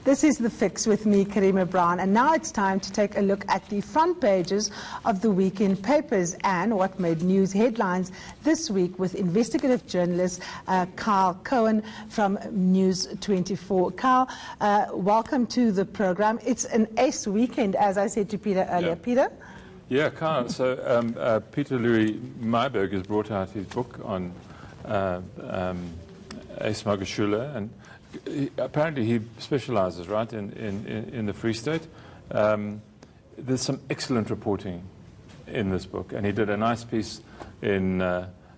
This is The Fix with me, Karima Brown, and now it's time to take a look at the front pages of the weekend papers and what made news headlines this week with investigative journalist Carl Cohen from News 24. Carl, welcome to the program. It's an ace weekend, as I said to Peter earlier. Yeah. Peter? Yeah, Carl. So Peter Louis Myburgh has brought out his book on Ace Magashule, and apparently he specializes, right, in the Free State. There's some excellent reporting in this book, and he did a nice piece in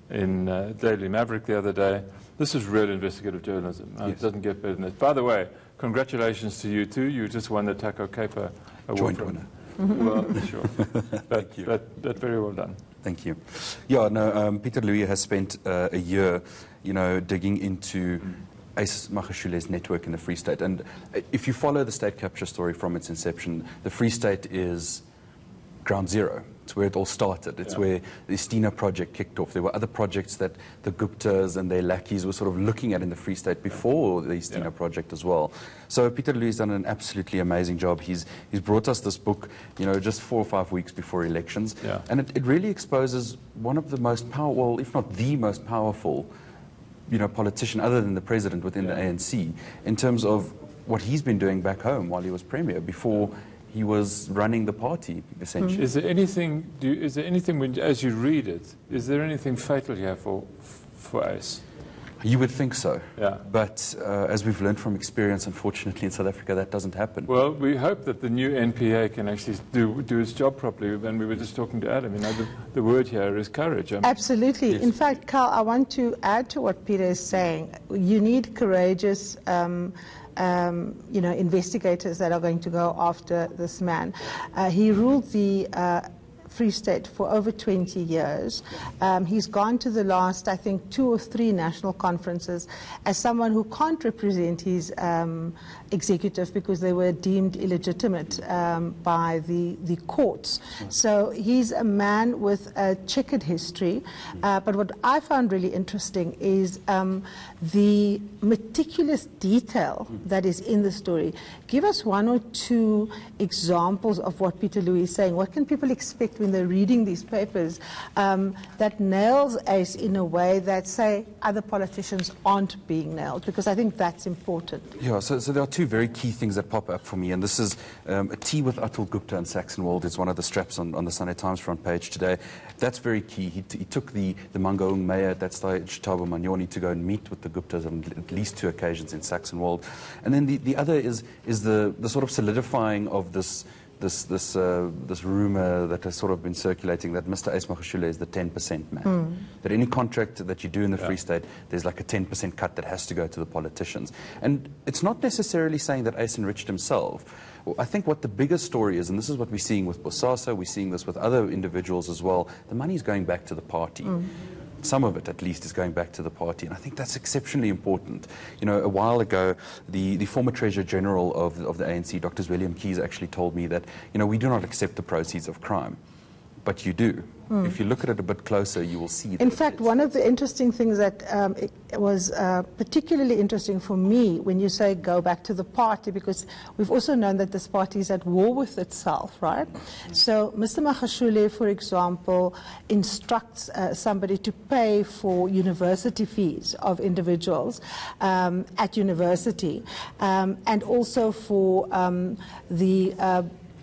Daily Maverick the other day. This is real investigative journalism. Yes. It doesn't get better than this. By the way, congratulations to you too. You just won the Taco Caper Award. Joint winner. Well, sure. Thank you. But very well done. Thank you. Yeah, no, Peter Louis has spent a year, digging into Ace Magashule's network in the Free State. And if you follow the state capture story from its inception, the Free State is ground zero. It's where it all started. It's where the Istina project kicked off. There were other projects that the Guptas and their lackeys were sort of looking at in the Free State before the Istina project as well. So Peter Louis has done an absolutely amazing job. He's brought us this book, just 4 or 5 weeks before elections. Yeah. And it really exposes one of the most powerful, well, if not the most powerful, politician other than the president within the ANC in terms of what he's been doing back home while he was premier, before he was running the party, essentially. Is there anything, when, as you read it, is there anything fatal here for Ace? You would think so. Yeah. But as we've learned from experience, unfortunately, in South Africa, that doesn't happen. Well, we hope that the new NPA can actually do its job properly. And we were just talking to Adam. The word here is courage. Absolutely. Yes. In fact, Carl, I want to add to what Peter is saying. You need courageous investigators that are going to go after this man. He ruled the Free State for over 20 years. He's gone to the last, I think, 2 or 3 national conferences as someone who can't represent his executive because they were deemed illegitimate by the courts. So he's a man with a checkered history. But what I found really interesting is the meticulous detail that is in the story. Give us 1 or 2 examples of what Peter Louis is saying. What can people expect when they're reading these papers that nails Ace in a way that, say, other politicians aren't being nailed? Because I think that's important. Yeah, so there are 2 very key things that pop up for me, and this is a tea with Atul Gupta and Saxonwold is one of the straps on the Sunday Times front page today. That's very key. He took the Mangaung mayor at that stage, Thabo Manyoni, to go and meet with the Guptas on at least 2 occasions in Saxonwold. And then the other is the sort of solidifying of this rumor that has sort of been circulating that Mr. Ace Magashule is the 10% man. That any contract that you do in the Free State, there's like a 10% cut that has to go to the politicians. And it's not necessarily saying that Ace enriched himself. Well, I think what the bigger story is, and this is what we're seeing with Bosasa, we're seeing this with other individuals as well, the money's going back to the party. Some of it, at least, is going back to the party, and I think that's exceptionally important. A while ago, the former Treasurer General of the ANC, Dr. William Keys, actually told me that, we do not accept the proceeds of crime, but you do. If you look at it a bit closer, you will see that. In fact, one of the interesting things that it was particularly interesting for me when you say go back to the party, because we've also known that this party is at war with itself, right? So Mr. Magashule, for example, instructs somebody to pay for university fees of individuals at university, and also for the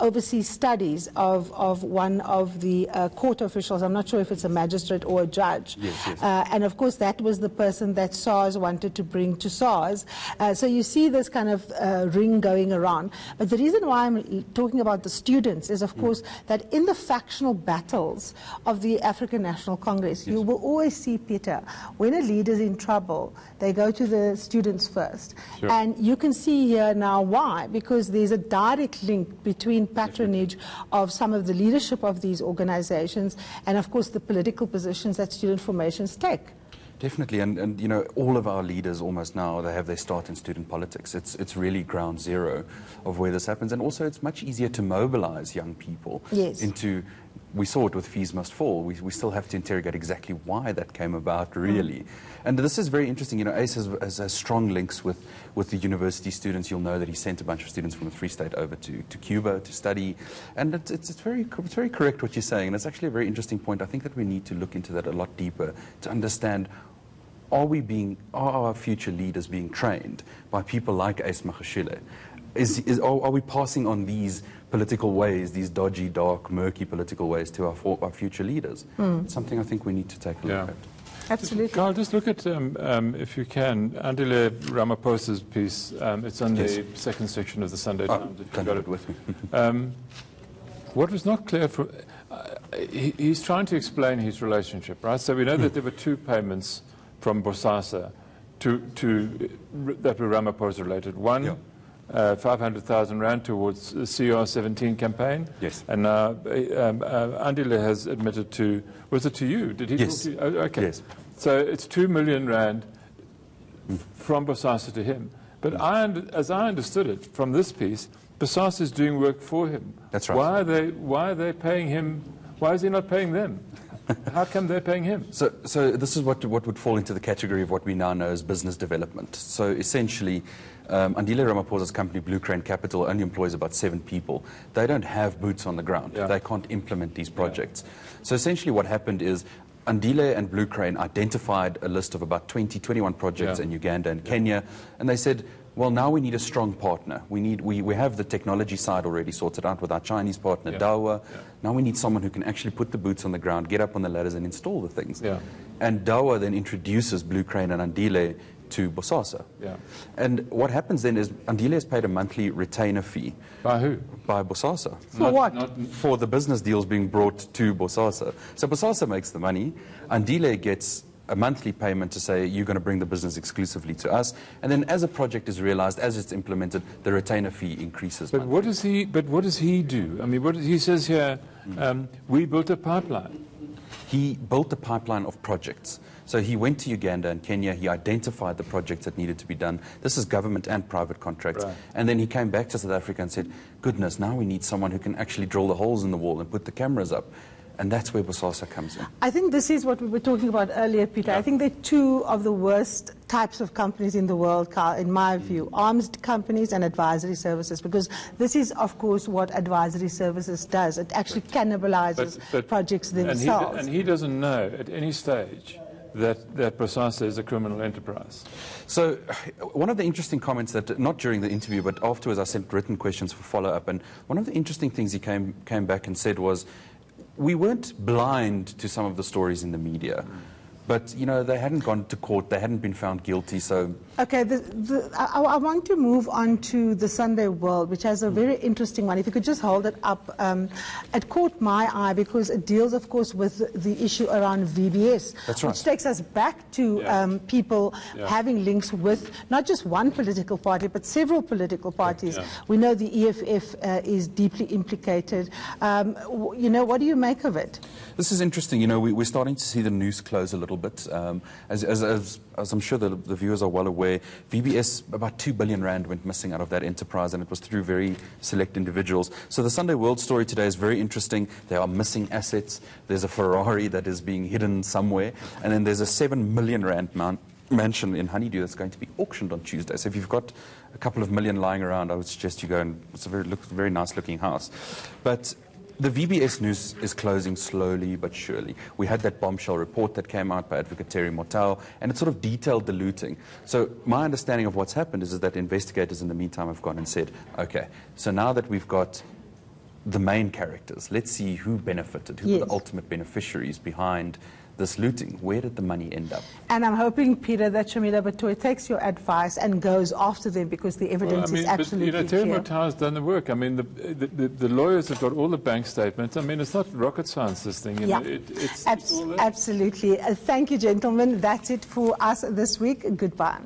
overseas studies of one of the court officials. I'm not sure if it's a magistrate or a judge. Yes. And of course, that was the person that SARS wanted to bring to SARS. So you see this kind of ring going around. But the reason why I'm talking about the students is, of course, that in the factional battles of the African National Congress, you will always see, Peter, when a leader's in trouble, they go to the students first. Sure. And you can see here now why, because there's a direct link between patronage of some of the leadership of these organizations and, of course, the political positions that student formations take. Definitely, and all of our leaders almost now, they have their start in student politics. It's really ground zero of where this happens, and also it's much easier to mobilize young people into we saw it with Fees Must Fall. We still have to interrogate exactly why that came about, really. And this is very interesting. You know, Ace has strong links with the university students. You'll know that he sent a bunch of students from the Free State over to Cuba to study. And it's very correct what you're saying. And it's actually a very interesting point. I think that we need to look into that a lot deeper to understand, are our future leaders being trained by people like Ace Magashule? Are we passing on these political ways, these dodgy, dark, murky political ways to our future leaders? It's something I think we need to take a look at. Absolutely. Carl, just look at, if you can, Andile Ramaphosa's piece. It's on the second section of the Sunday Times. If you've got it with me. What was not clear, he's trying to explain his relationship, right? So we know that there were 2 payments from Bosasa that were Ramaphosa related. One, 500,000 rand towards the CR17 campaign. Yes. And Andile has admitted to, was it to you? Did he talk to you? Oh, okay. Yes. So it's 2 million rand from Bosasa to him. But as I understood it from this piece, Bosasa is doing work for him. That's right. Why are they paying him? Why is he not paying them? How come they're paying him? So this is what would fall into the category of what we now know as business development. So essentially, Andile Ramaphosa's company, Blue Crane Capital, only employs about 7 people. They don't have boots on the ground. Yeah. They can't implement these projects. So essentially what happened is Andile and Blue Crane identified a list of about 21 projects in Uganda and Kenya, and they said, well, now we need a strong partner. We have the technology side already sorted out with our Chinese partner, Dawa. Now we need someone who can actually put the boots on the ground, get up on the ladders and install the things. And Dawa then introduces Blue Crane and Andile to Bosasa. And what happens then is Andile is paid a monthly retainer fee. By who? By Bosasa. For what? For the business deals being brought to Bosasa. So Bosasa makes the money. Andile gets a monthly payment to say, you're going to bring the business exclusively to us. And then as a project is realized, as it's implemented, the retainer fee increases. But what does he do? I mean, he says here, we built a pipeline. He built a pipeline of projects. So he went to Uganda and Kenya. He identified the projects that needed to be done. This is government and private contracts. Right. And then he came back to South Africa and said, goodness, now we need someone who can actually drill the holes in the wall and put the cameras up. And that's where Bosasa comes in. I think this is what we were talking about earlier, Peter. I think they're 2 of the worst types of companies in the world, Carl, in my view, arms companies and advisory services, because this is, of course, what advisory services does. It actually cannibalizes projects themselves. And he doesn't know at any stage that Bosasa is a criminal enterprise. So one of the interesting comments that, not during the interview, but afterwards I sent written questions for follow-up, and one of the interesting things he came back and said was, we weren't blind to some of the stories in the media, but, you know, they hadn't gone to court, they hadn't been found guilty, so... Okay, I want to move on to the Sunday World, which has a very interesting one. If you could just hold it up. It caught my eye because it deals, of course, with the issue around VBS. That's right. Which takes us back to people having links with not just one political party, but several political parties. We know the EFF is deeply implicated. You know, what do you make of it? This is interesting. You know, we're starting to see the news close a little bit. As I'm sure the viewers are well aware, VBS, about 2 billion rand went missing out of that enterprise, and it was through very select individuals. So the Sunday World story today is very interesting. There are missing assets. There's a Ferrari that is being hidden somewhere, and then there's a 7 million rand mansion in Honeydew that's going to be auctioned on Tuesday. So if you've got a couple of million lying around, I would suggest you go, and it's a very nice looking house. But the VBS news is closing slowly but surely. We had that bombshell report that came out by Advocate Terry Mortau, and it sort of detailed the looting. So my understanding of what's happened is that investigators in the meantime have gone and said, okay, so now that we've got the main characters, let's see who benefited, who were the ultimate beneficiaries behind this looting. Where did the money end up? And I'm hoping, Peter, that Shamila Batoy takes your advice and goes after them, because the evidence is absolutely clear. Terry Mortau has done the work. I mean, the lawyers have got all the bank statements. I mean, it's not rocket science, this thing. You know, it's all there. Absolutely. Thank you, gentlemen. That's it for us this week. Goodbye.